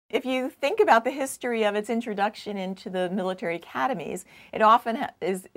if you think about the history of its introduction into the military academies, it often is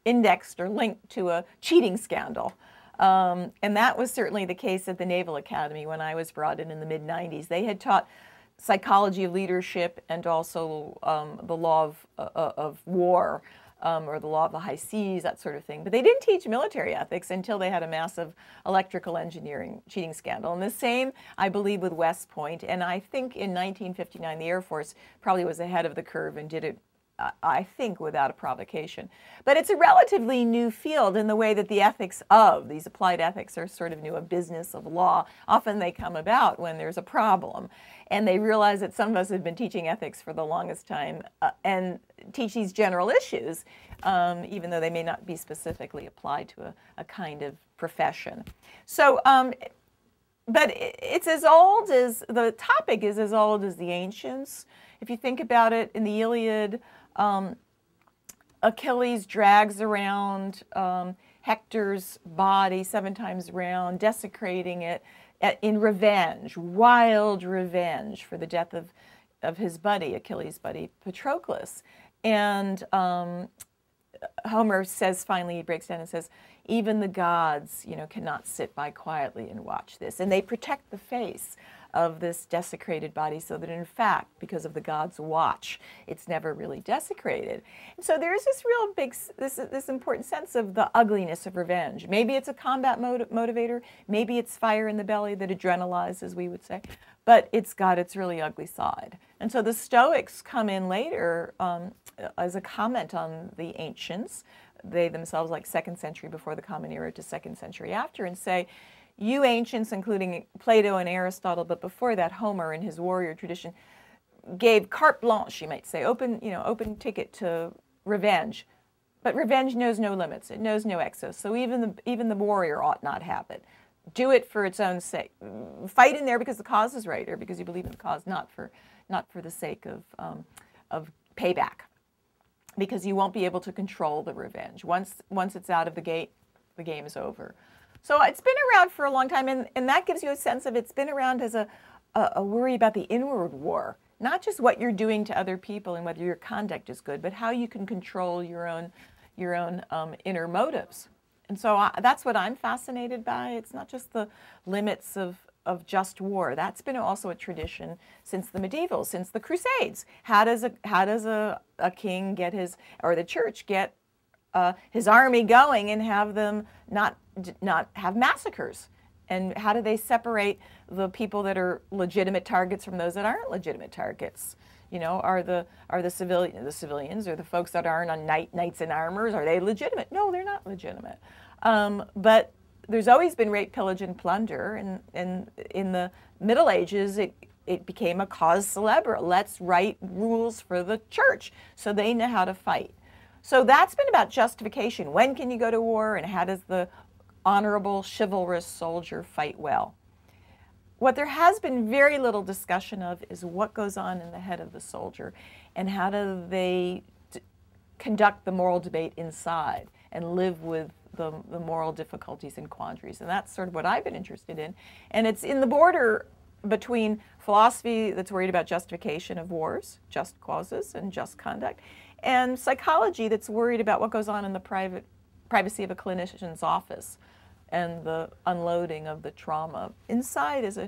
indexed or linked to a cheating scandal. And that was certainly the case at the Naval Academy when I was brought in the mid-90s. They had taught psychology of leadership and also the law of war, or the law of the high seas, that sort of thing. But they didn't teach military ethics until they had a massive electrical engineering cheating scandal. And the same, I believe, with West Point. And I think in 1959, the Air Force probably was ahead of the curve and did it, I think, without a provocation. But it's a relatively new field in the way that the ethics of, these applied ethics are sort of new, a business of law. Often they come about when there's a problem. And they realize that some of us have been teaching ethics for the longest time and teach these general issues, even though they may not be specifically applied to a kind of profession. So, but it's as old as, the topic is as old as the ancients. If you think about it, in the Iliad, Achilles drags around Hector's body 7 times around, desecrating it in revenge, wild revenge for the death of his buddy, Achilles' buddy, Patroclus. And Homer says, finally, he breaks down and says, even the gods, cannot sit by quietly and watch this. And they protect the face of this desecrated body so that, in fact, because of the gods' watch, it's never really desecrated. And so there's this real big, this important sense of the ugliness of revenge. Maybe it's a combat motivator. Maybe it's fire in the belly that adrenalizes, we would say. But it's got its really ugly side. And so the Stoics come in later as a comment on the ancients. They themselves, like 2nd century before the Common Era to 2nd century after, and say, you ancients, including Plato and Aristotle, but before that, Homer in his warrior tradition, gave carte blanche, you might say, open ticket to revenge. But revenge knows no limits. It knows no excess. So even the warrior ought not have it. Do it for its own sake. Fight in there because the cause is right, or because you believe in the cause, not for the sake of payback. Because you won't be able to control the revenge. Once it's out of the gate, the game is over. So it's been around for a long time, and that gives you a sense of it's been around as a worry about the inward war, not just what you're doing to other people and whether your conduct is good, but how you can control your own inner motives. And so that's what I'm fascinated by. It's not just the limits of just war. That's been also a tradition since the medievals, since the Crusades. How does a king get or the church get his army going and have them not have massacres? And how do they separate the people that are legitimate targets from those that aren't legitimate targets? Are the civilians or the folks that aren't on knights in armors, are they legitimate? No, they're not legitimate. But there's always been rape, pillage, and plunder, and in the Middle Ages, it became a cause célèbre. Let's write rules for the church so they know how to fight. So that's been about justification. When can you go to war, and how does the honorable, chivalrous soldier fight well? What there has been very little discussion of is what goes on in the head of the soldier, and how do they conduct the moral debate inside and live with the moral difficulties and quandaries. And that's sort of what I've been interested in. And it's in the border between philosophy that's worried about justification of wars, just causes and just conduct, and psychology that's worried about what goes on in the privacy of a clinician's office and the unloading of the trauma. Inside is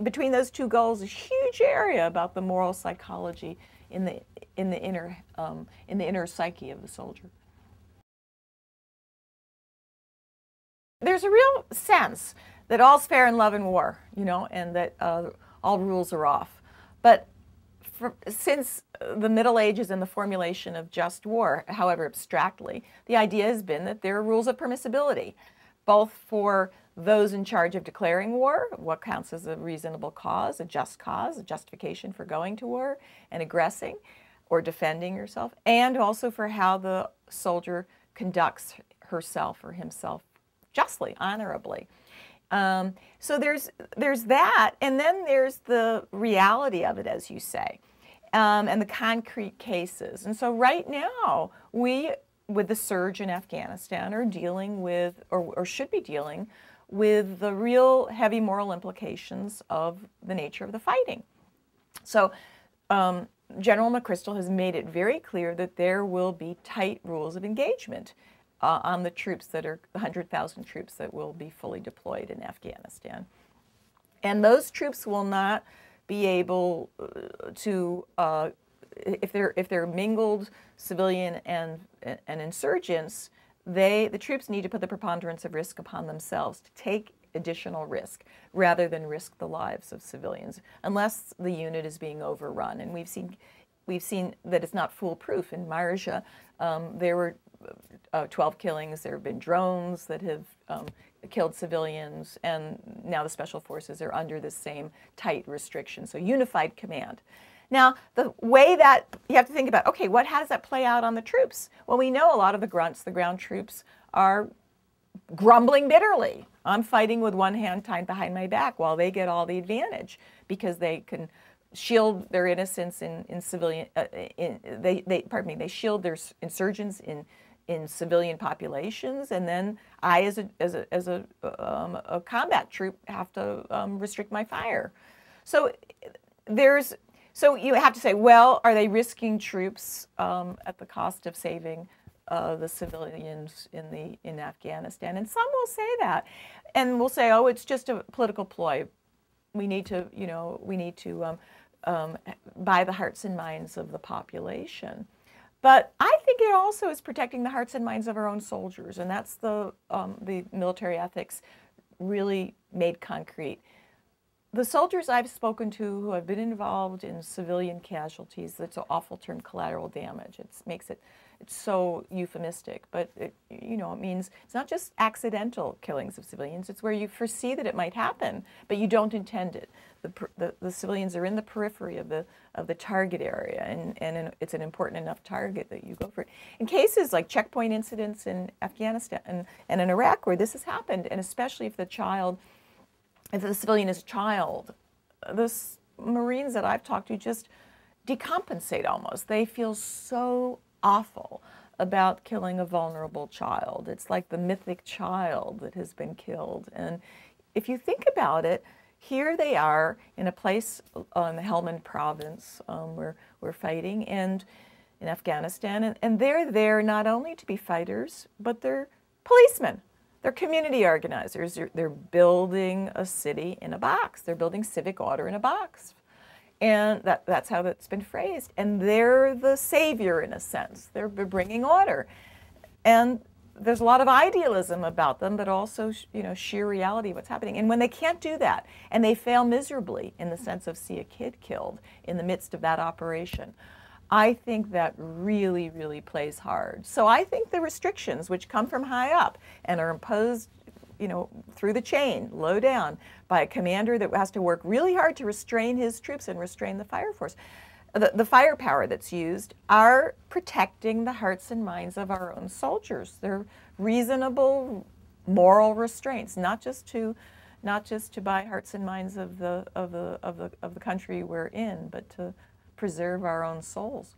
between those two goals, a huge area about the moral psychology in the inner psyche of the soldier. There's a real sense that all's fair in love and war, and that all rules are off. But since the Middle Ages and the formulation of just war, however abstractly, the idea has been that there are rules of permissibility, both for those in charge of declaring war, what counts as a reasonable cause, a justification for going to war and aggressing or defending yourself, and also for how the soldier conducts herself or himself justly, honorably. So there's that, and then there's the reality of it, as you say, and the concrete cases. And so right now, we, with the surge in Afghanistan, are dealing with, or should be dealing with, the real heavy moral implications of the nature of the fighting. So General McChrystal has made it very clear that there will be tight rules of engagement on the troops that are 100,000 troops that will be fully deployed in Afghanistan. And those troops will not be able to, if they're mingled civilian and insurgents, the troops need to put the preponderance of risk upon themselves to take additional risk rather than risk the lives of civilians, unless the unit is being overrun. And we've seen that it's not foolproof. In Marja, there were 12 killings. There have been drones that have killed civilians, and now the special forces are under the same tight restriction. So unified command. Now, the way that you have to think about, okay, how does that play out on the troops? Well, we know a lot of the grunts, the ground troops, are grumbling bitterly. I'm fighting with one hand tied behind my back while they get all the advantage because they can shield their innocence in civilian. They shield their insurgents in civilian populations, and then I, as a combat troop, have to restrict my fire. So you have to say, well, are they risking troops at the cost of saving the civilians in Afghanistan? And some will say that, and will say, oh, it's just a political ploy. We need to, buy the hearts and minds of the population. But I think it also is protecting the hearts and minds of our own soldiers, and that's the military ethics really made concrete. The soldiers I've spoken to who have been involved in civilian casualties, that's an awful term, collateral damage. It's so euphemistic, but it means it's not just accidental killings of civilians. It's where you foresee that it might happen, but you don't intend it. The civilians are in the periphery of the target area, and it's an important enough target that you go for it. In cases like checkpoint incidents in Afghanistan and in Iraq, where this has happened, and especially if the civilian is a child, the Marines that I've talked to just decompensate almost. They feel so awful about killing a vulnerable child. It's like the mythic child that has been killed. And if you think about it, here they are in a place in the Helmand province where we're fighting, and in Afghanistan, and they're there not only to be fighters, but they're policemen. They're community organizers. They're building a city in a box. They're building civic order in a box. And that's how that's been phrased. And they're the savior in a sense. They're bringing order. And there's a lot of idealism about them, but also, sheer reality of what's happening. And when they can't do that, and they fail miserably in the sense of see a kid killed in the midst of that operation, I think that really, really plays hard. So I think the restrictions, which come from high up and are imposed, through the chain, low down, by a commander that has to work really hard to restrain his troops and restrain the fire force, the firepower that's used, are protecting the hearts and minds of our own soldiers. They're reasonable moral restraints, not just to buy hearts and minds of the country we're in, but to preserve our own souls.